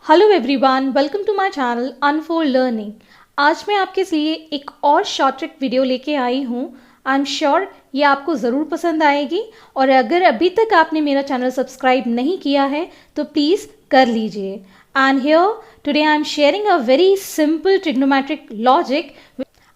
Hello everyone, welcome to my channel Unfold Learning. आज मैं आपके लिए एक और शॉर्ट ट्रिक वीडियो लेके आई हूँ। आई एम श्योर ये आपको ज़रूर पसंद आएगी और अगर अभी तक आपने मेरा चैनल सब्सक्राइब नहीं किया है तो प्लीज़ कर लीजिए। And here today I am sharing a very simple trigonometric logic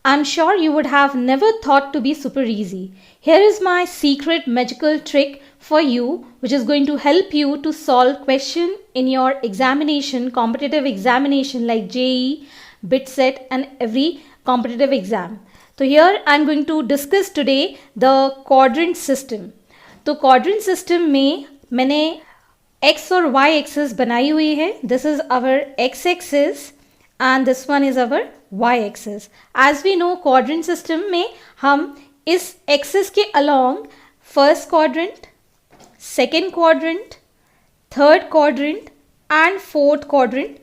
I'm sure you would have never thought to be super easy. Here is my secret magical trick for you, which is going to help you to solve question in your examination, competitive examination like JEE, BITSET and every competitive exam. So here I'm going to discuss today the quadrant system. तो quadrant system में मैंने x और y axis बनाई हुई है. This is our x axis and this one is our y-axis. As we know, quadrant system में हम इस axis के along first quadrant, second quadrant, third quadrant and fourth quadrant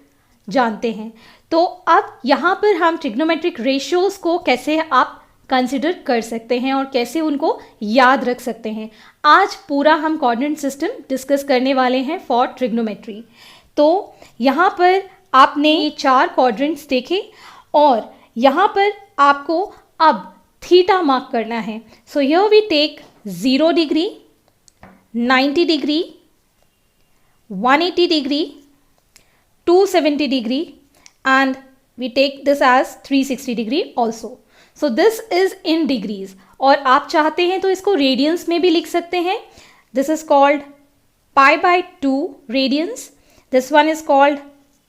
जानते हैं. तो अब यहाँ पर हम trigonometric ratios को कैसे आप कंसिडर कर सकते हैं और कैसे उनको याद रख सकते हैं. आज पूरा हम क्वाड्रेंट सिस्टम डिस्कस करने वाले हैं फॉर ट्रिग्नोमेट्री. तो यहाँ पर आपने ये 4 क्वाड्रेंट्स देखे और यहाँ पर आपको अब थीटा मार्क करना है. So here we take 0 degree, 90 degree, 180 degree, 270 degree and we take this as 360 degree also. So this is in degrees और आप चाहते हैं तो इसको रेडियंस में भी लिख सकते हैं. This is called pi by 2 radians. This one is called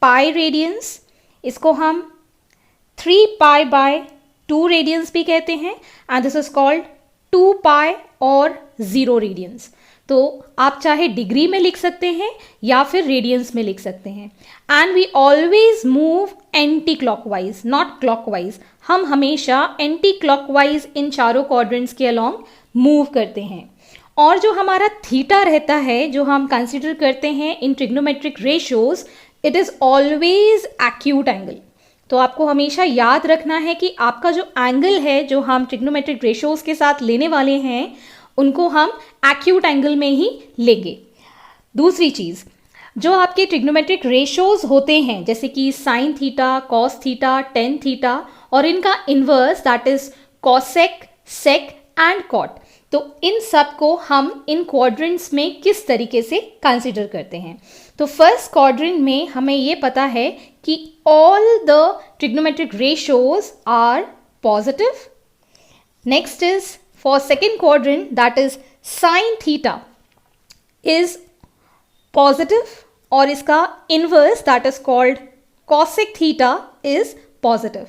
pi radians. इसको हम 3 pi by 2 radians भी कहते हैं and this is called 2 pi और 0 radians. तो आप चाहे डिग्री में लिख सकते हैं या फिर रेडियंस में लिख सकते हैं. And we always move anti clockwise, not clockwise. हम हमेशा एंटी क्लॉकवाइज इन चारों क्वाड्रेंट्स के अलोंग मूव करते हैं. और जो हमारा थीटा रहता है, जो हम कंसिडर करते हैं इन trigonometric ratios, it is always acute angle. तो आपको हमेशा याद रखना है कि आपका जो एंगल है जो हम ट्रिग्नोमेट्रिक रेशियोज के साथ लेने वाले हैं उनको हम एक्यूट एंगल में ही लेंगे. दूसरी चीज़, जो आपके ट्रिग्नोमेट्रिक रेशियोज होते हैं जैसे कि sine theta, cos theta, tan theta और इनका inverse that is cosec, sec and cot, तो इन सब को हम इन क्वाड्रेंट्स में किस तरीके से कंसिडर करते हैं. तो फर्स्ट क्वाड्रेंट में हमें ये पता है कि all the trigonometric ratios are positive. Next is for second quadrant, that is sin theta is positive और इसका inverse that is called cosec theta is positive.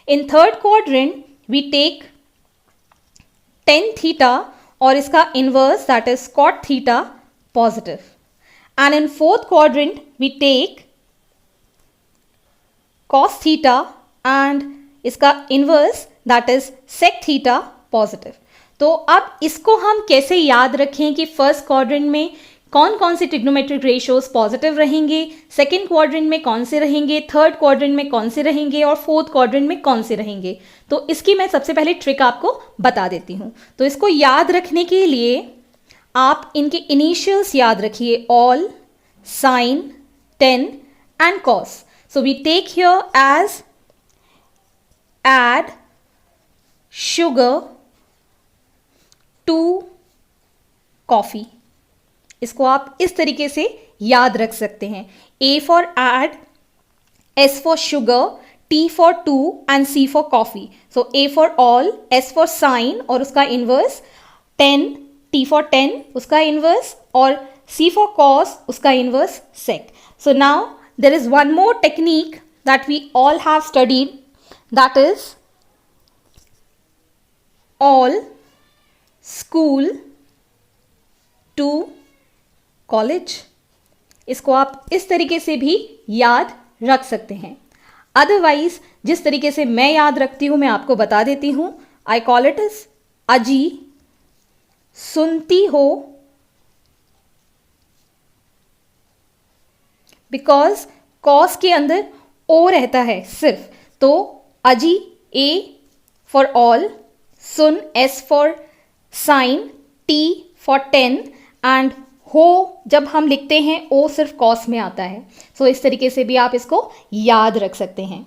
In third quadrant we take tan theta और इसका inverse that is cot theta positive. And in fourth quadrant we take cos theta and इसका inverse that is sec theta positive. तो अब इसको हम कैसे याद रखें कि फर्स्ट क्वाड्रेंट में कौन कौन से ट्रिग्नोमेट्रिक रेशियोज पॉजिटिव रहेंगे, सेकंड क्वाड्रेंट में कौन से रहेंगे, थर्ड क्वाड्रेंट में कौन से रहेंगे और फोर्थ क्वाड्रेंट में कौन से रहेंगे. तो इसकी मैं सबसे पहले ट्रिक आपको बता देती हूँ. तो इसको याद रखने के लिए आप इनके इनिशियल्स याद रखिए, all, sine, tan and cos. So we take here as add sugar to coffee. इसको आप इस तरीके से याद रख सकते हैं. A for add, S for sugar, T for to and C for coffee. So A for all, S for sine और उसका इनवर्स, 10, T फॉर 10 उसका इनवर्स और C फॉर कॉस उसका inverse sec. So now there is one more technique that we all have studied, that is all, school to college. इसको आप इस तरीके से भी याद रख सकते हैं. अदरवाइज जिस तरीके से मैं याद रखती हूं मैं आपको बता देती हूं. आई कॉल इट इज अजी सुनती हो, बिकॉज कॉस के अंदर ओ रहता है सिर्फ. तो अजी, ए फॉर ऑल, सुन, S for sine, T for 10 and हो जब हम लिखते हैं ओ सिर्फ कॉस में आता है। सो इस तरीके से भी आप इसको याद रख सकते हैं।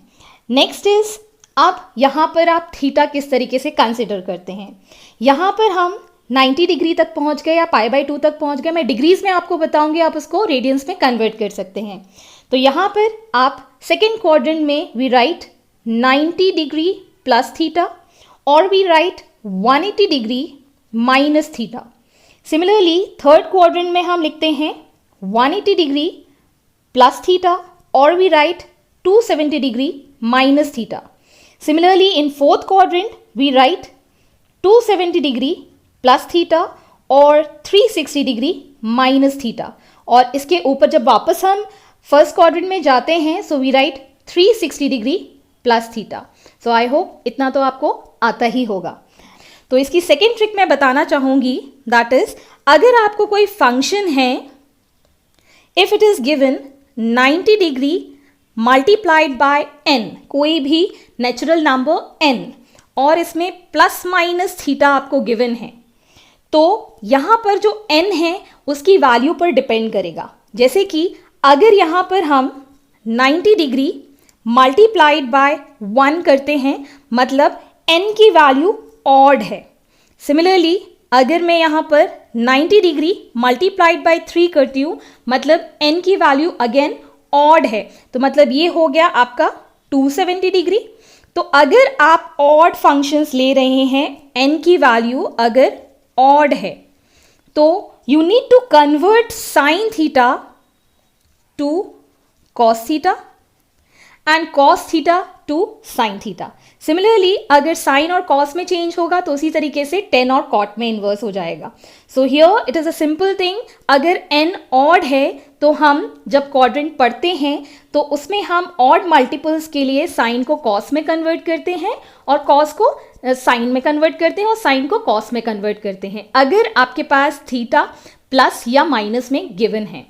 नेक्स्ट इज, अब यहाँ पर आप थीटा किस तरीके से कंसिडर करते हैं। यहाँ पर हम 90 डिग्री तक पहुँच गए या π/2 तक पहुँच गए। मैं डिग्रीज में आपको बताऊंगी, आप उसको रेडियंस में कन्वर्ट कर सकते हैं। तो यहाँ पर आप सेकेंड क्वाड्रेंट में we write 90 degree plus theta और we write 180 degree minus theta. Similarly third quadrant में हम लिखते हैं 180 डिग्री प्लस थीटा और we write 270 degree minus theta. Similarly in fourth quadrant we write 270 degree plus theta और 360 degree minus theta. और इसके ऊपर जब वापस हम फर्स्ट क्वाड्रेंट में जाते हैं so we write 360 degree plus theta. So I hope इतना तो आपको आता ही होगा। तो इसकी सेकेंड ट्रिक मैं बताना चाहूंगी, दैट इज, अगर आपको कोई फंक्शन है, if it is given 90 degree multiplied by n, कोई भी नेचुरल नंबर n, और इसमें प्लस माइनस थीटा आपको गिवन है, तो यहां पर जो n है उसकी वैल्यू पर डिपेंड करेगा। जैसे कि अगर यहां पर हम 90 डिग्री मल्टीप्लाइड बाय 1 करते हैं, मतलब n की वैल्यू ऑड है। सिमिलरली अगर मैं यहाँ पर 90 डिग्री मल्टीप्लाइड बाय 3 करती हूँ, मतलब n की वैल्यू अगेन ऑड है, तो मतलब ये हो गया आपका 270 डिग्री। तो अगर आप ऑड फंक्शंस ले रहे हैं, n की वैल्यू अगर ऑड है, तो you need to convert sine theta to cos theta and cos theta to sine theta. Similarly अगर साइन और कॉस में चेंज होगा तो उसी तरीके से टेन और कॉट में इन्वर्स हो जाएगा। So here it is a simple thing, अगर n ऑड है तो हम जब क्वाड्रेंट पढ़ते हैं तो उसमें हम ऑड मल्टीपल्स के लिए साइन को कॉस में कन्वर्ट करते हैं और कॉस को साइन में कन्वर्ट करते हैं और साइन को कॉस में कन्वर्ट करते हैं, अगर आपके पास थीटा प्लस या माइनस में गिवन है।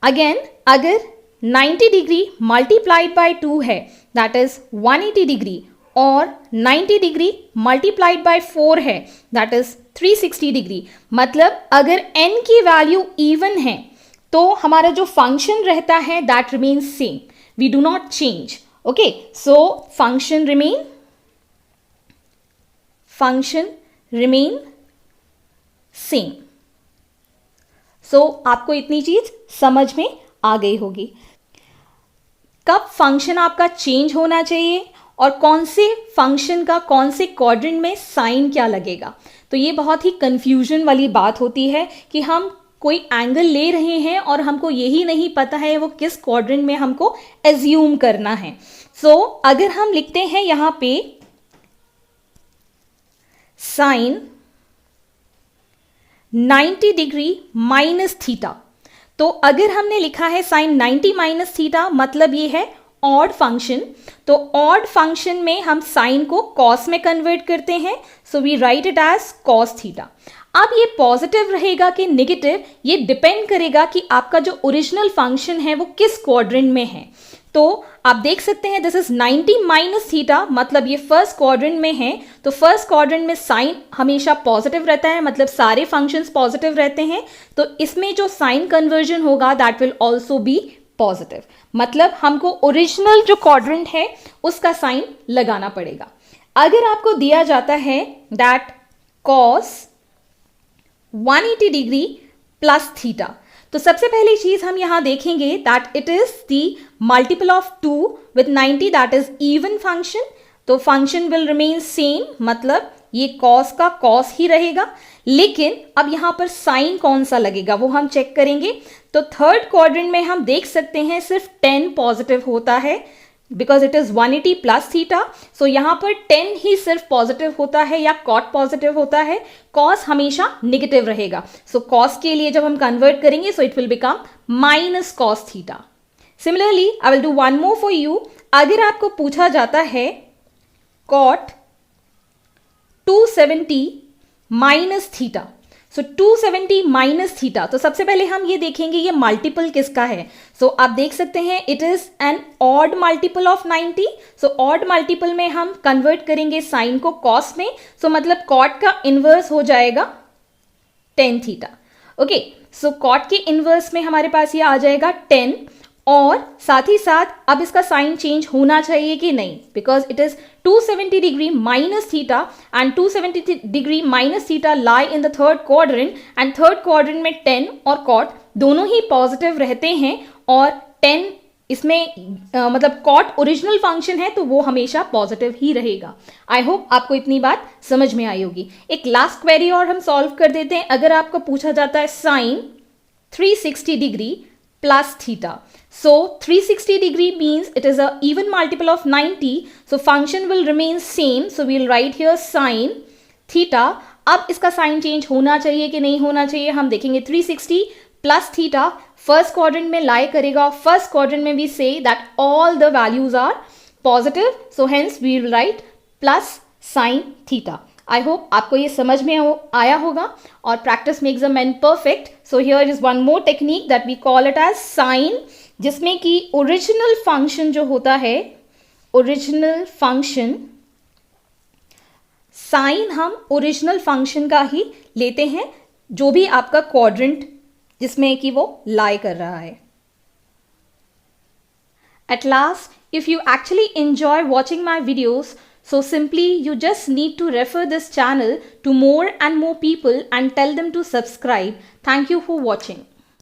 अगेन अगर 90 डिग्री मल्टीप्लाइड बाय 2 है, दैट इज 180 डिग्री, और 90 डिग्री मल्टीप्लाइड बाय 4 है, दैट इज 360 डिग्री। मतलब अगर n की वैल्यू इवन है तो हमारा जो फंक्शन रहता है that remains same, we do not change. Okay, so function remain same. So आपको इतनी चीज समझ में आ गई होगी। कब फंक्शन आपका चेंज होना चाहिए और कौन से फंक्शन का कौन से क्वाड्रेंट में साइन क्या लगेगा, तो ये बहुत ही कंफ्यूजन वाली बात होती है कि हम कोई एंगल ले रहे हैं और हमको यही नहीं पता है वो किस क्वाड्रेंट में हमको एज्यूम करना है। सो अगर हम लिखते हैं यहां पे साइन 90 डिग्री माइनस थीटा, तो अगर हमने लिखा है साइन 90 माइनस थीटा, मतलब ये है ऑड फंक्शन। तो ऑड फंक्शन में हम साइन को कॉस में कन्वर्ट करते हैं, so we write it as cos theta. अब ये पॉजिटिव रहेगा कि नेगेटिव, ये डिपेंड करेगा कि आपका जो ओरिजिनल फंक्शन है वो किस क्वाड्रेंट में है। तो आप देख सकते हैं दिस इज 90 माइनस थीटा, मतलब ये फर्स्ट क्वाड्रेंट में है, तो फर्स्ट क्वाड्रेंट में साइन हमेशा पॉजिटिव रहता है, मतलब सारे फंक्शंस पॉजिटिव रहते हैं, तो इसमें जो साइन कन्वर्जन होगा that will also be positive. मतलब हमको ओरिजिनल जो क्वाड्रेंट है उसका साइन लगाना पड़ेगा। अगर आपको दिया जाता है that cos 180 degree plus theta, तो सबसे पहली चीज हम यहां देखेंगे that it is the multiple of 2 with 90, that is even function. तो फंक्शन विल रिमेन सेम, मतलब ये कॉस का कॉस ही रहेगा, लेकिन अब यहां पर साइन कौन सा लगेगा वो हम चेक करेंगे। तो थर्ड क्वाड्रेंट में हम देख सकते हैं सिर्फ 10 पॉजिटिव होता है, because it is 180 plus theta. So यहां पर 10 ही सिर्फ पॉजिटिव होता है या कॉट पॉजिटिव होता है, कॉस हमेशा नेगेटिव रहेगा। सो कॉस के लिए जब हम कन्वर्ट करेंगे so it will become minus cos theta. Similarly I will do one more for you. अगर आपको पूछा जाता है कॉट 270 माइनस थीटा, सो 270 माइनस थीटा, तो सबसे पहले हम ये देखेंगे ये मल्टीपल किसका है। सो आप देख सकते हैं it is an odd multiple of 90। So odd multiple में हम कन्वर्ट करेंगे साइन को कॉस में, सो मतलब कॉट का इनवर्स हो जाएगा 10 थीटा। ओके, सो कॉट के इनवर्स में हमारे पास ये आ जाएगा 10, और साथ ही साथ अब इसका साइन चेंज होना चाहिए कि नहीं, because it is 270 degree minus theta and 270 degree minus theta lie in the third quadrant, and third quadrant में 10 और कॉट दोनों ही पॉजिटिव रहते हैं, और 10 इसमें मतलब कॉट ओरिजिनल फंक्शन है तो वो हमेशा पॉजिटिव ही रहेगा। आई होप आपको इतनी बात समझ में आई होगी। एक लास्ट क्वेरी और हम सॉल्व कर देते हैं। अगर आपको पूछा जाता है sine 360 degree plus theta. So 360 degree means it is a even multiple of 90. So function will remain same. So we'll write here sin theta. अब इसका साइन चेंज होना चाहिए कि नहीं होना चाहिए हम देखेंगे। 360 प्लस थीटा फर्स्ट क्वाड्रेंट में लाई करेगा, फर्स्ट क्वाड्रेंट में we see that all the values are positive, so hence we will write plus sine theta. I hope आपको ये समझ में आया होगा, और practice makes a man perfect. So here is one more technique that we call it as sine, जिसमें कि original function जो होता है, ओरिजिनल फंक्शन साइन हम ओरिजिनल फंक्शन का ही लेते हैं, जो भी आपका क्वाड्रेंट जिसमें कि वो लाई कर रहा है। At last, if you actually enjoy watching my videos, so simply you just need to refer this channel to more and more people and tell them to subscribe. Thank you for watching.